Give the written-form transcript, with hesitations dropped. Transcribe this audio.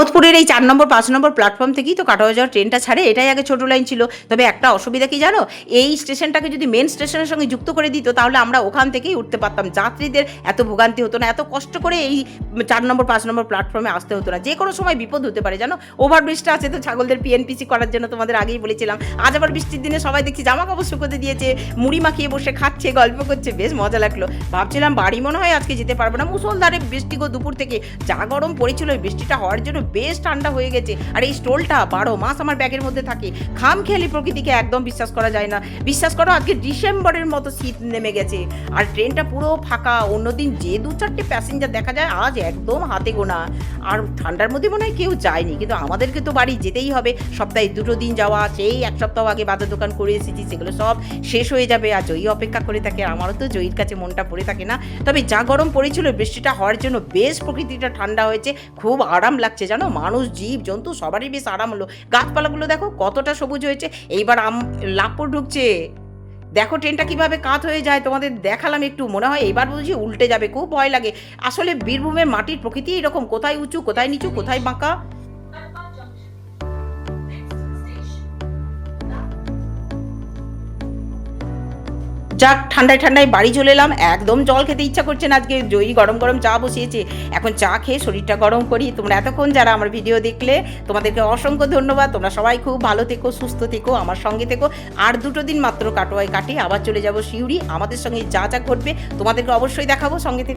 মোহাম্মদপুরের এই 4 নম্বর 5 নম্বর প্ল্যাটফর্ম থেকেই তো কাটোয়া যাওয়ার ট্রেনটা ছাড়ে, এটাই আগে ছোটো লাইন ছিল। তবে একটা অসুবিধা কি জানো, এই স্টেশনটাকে যদি মেন স্টেশনের সঙ্গে যুক্ত করে দিত তাহলে আমরা ওখান থেকেই উঠতে পারতাম, যাত্রীদের এত ভোগান্তি হতো না, এত কষ্ট করে এই 4 নম্বর 5 নম্বর প্ল্যাটফর্মে আসতে হতো না। যে কোনো সময় বিপদ হতে পারে জানো। ওভারব্রিজটা আছে তো ছাগলদের পিএনপিসি করার জন্য, তোমাদের আগেই বলেছিলাম। আজ আবার বৃষ্টির দিনে সবাই দেখছি জামা কাপড় শুকোতে দিয়েছে, মুড়ি মাখিয়ে বসে খাচ্ছে, গল্প করছে, বেশ মজা লাগলো। ভাবছিলাম বাড়ি মনে হয় আজকে যেতে পারবো না, মুষলধারে বৃষ্টি গো দুপুর থেকে। যা গরম পড়েছিল, বৃষ্টিটা হওয়ার জন্য বেশ ঠান্ডা হয়ে গেছে। আর এই স্টোলটা 12 মাস আমার ব্যাগের মধ্যে থাকে। খামখেয়ালি প্রকৃতিকে একদম বিশ্বাস করা যায় না। বিশ্বাস করো, আজকে ডিসেম্বরের মতো শীত নেমে গেছে আর ট্রেনটা পুরো ফাঁকা। অন্যদিন যে 2-4টে প্যাসেঞ্জার দেখা যায়, আজ একদম হাতে গোনা। আর ঠান্ডার মধ্যে মনে হয় কেউ যায়নি, কিন্তু আমাদেরকে তো বাড়ি যেতেই হবে। সপ্তাহে 2 দিন যাওয়া, সেই এক সপ্তাহ আগে বাজার দোকান করে এসেছি, সেগুলো সব শেষ হয়ে যাবে। আর জয়ী অপেক্ষা করে থাকে, আর আমারও তো জয়ীর কাছে মনটা পড়ে থাকে না। তবে যা গরম পড়েছিল, বৃষ্টিটা হওয়ার জন্য বেশ প্রকৃতিটা ঠান্ডা হয়েছে, খুব আরাম লাগছে জানো। মানুষ, জীব জন্তু সবারই বেশ আরাম হলো। গাছপালাগুলো দেখো কতটা সবুজ হয়েছে। এইবার লাভপুর ঢুকছে, দেখো ট্রেনটা কিভাবে কাত হয়ে যায়, তোমাদের দেখালাম একটু। মনে হয় এইবার বুঝি উল্টে যাবে, খুব ভয় লাগে। আসলে বীরভূমের মাটির প্রকৃতি এরকম, কোথায় উঁচু, কোথায় নিচু, কোথায় বাঁকা। যাক, ঠান্ডায় ঠান্ডায় বাড়ি চলে এলাম, একদম জল খেতে ইচ্ছা করছে না। আজকে জয়ী গরম গরম চা বসিয়েছে, এখন চা খেয়ে শরীরটা গরম করি। তোমরা এতক্ষণ যারা আমার ভিডিও দেখলে, তোমাদেরকে অসংখ্য ধন্যবাদ। তোমরা সবাই খুব ভালো থেকো, সুস্থ থেকো, আমার সঙ্গে থেকো। আর 2 দিন মাত্র কাটোয়ায় কাটে, আবার চলে যাব সিউড়ি। আমাদের সঙ্গে যা যা ঘটবে তোমাদেরকে অবশ্যই দেখাবো, সঙ্গে থেকো।